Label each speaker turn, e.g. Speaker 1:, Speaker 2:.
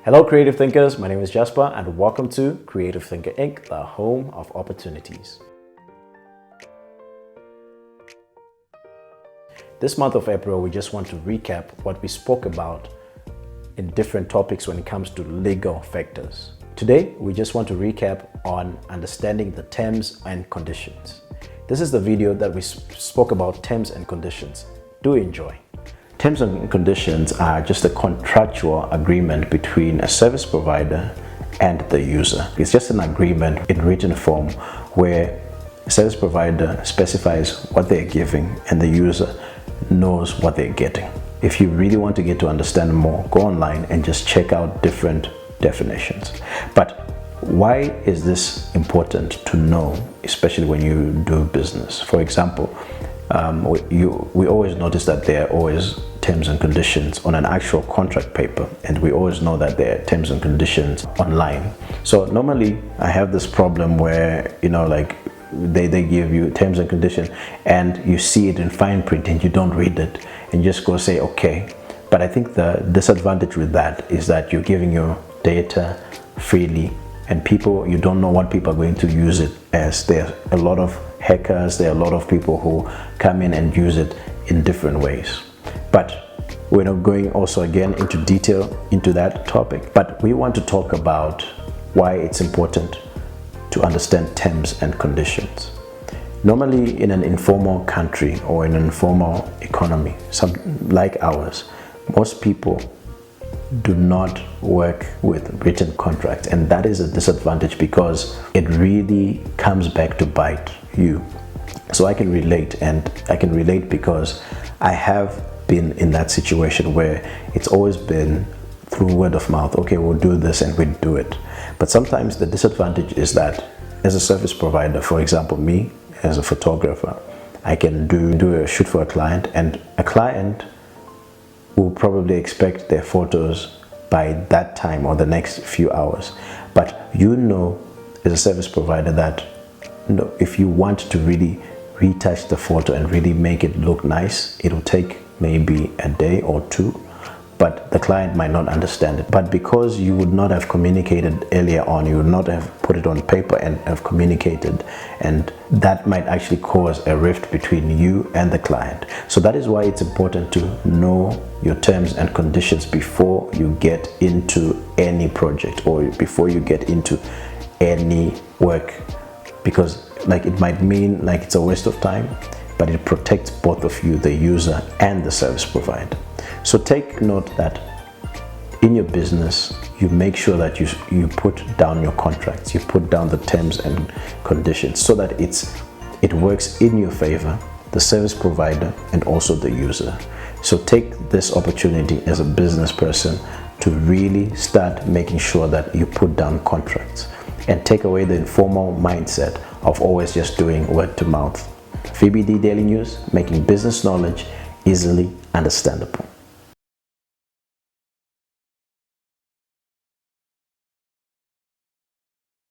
Speaker 1: Hello Creative Thinkers, my name is Jasper and welcome to Creative Thinker Inc., the home of opportunities. This month of April, we just want to recap what we spoke about in different topics when it comes to legal factors. Today, we just want to recap on understanding the terms and conditions. This is the video that we spoke about terms and conditions. Do enjoy. Terms and conditions are just a contractual agreement between a service provider and the user. It's just an agreement in written form where a service provider specifies what they're giving and the user knows what they're getting. If you really want to get to understand more, go online and just check out different definitions. But why is this important to know, especially when you do business? For example, we always notice that there are always terms and conditions on an actual contract paper, and we always know that there are terms and conditions online. So normally I have this problem where, they give you terms and conditions and you see it in fine print and you don't read it and just go say okay. But I think the disadvantage with that is that you're giving your data freely, and you don't know what people are going to use it as. There are a lot of hackers, there are a lot of people who come in and use it in different ways. But we're not going also again into detail into that topic, but we want to talk about why it's important to understand terms and conditions. Normally in an informal country or in an informal economy, like ours, most people do not work with written contracts, and that is a disadvantage because it really comes back to bite you. So I can relate, and I can relate because I have been in that situation where it's always been through word of mouth. Okay, we'll do this, and we do it. But sometimes the disadvantage is that as a service provider, for example, me as a photographer, I can do a shoot for a client, and a client will probably expect their photos by that time or the next few hours. But as a service provider, that if you want to really retouch the photo and really make it look nice, it'll take maybe a day or two, but the client might not understand it. But because you would not have communicated earlier on, you would not have put it on paper and have communicated, and that might actually cause a rift between you and the client. So that is why it's important to know your terms and conditions before you get into any project or before you get into any work, because it might mean it's a waste of time, but it protects both of you, the user and the service provider. So take note that in your business, you make sure that you put down your contracts, you put down the terms and conditions so that it works in your favor, the service provider and also the user. So take this opportunity as a business person to really start making sure that you put down contracts and take away the informal mindset of always just doing word to mouth. VBD Daily News, making business knowledge easily understandable.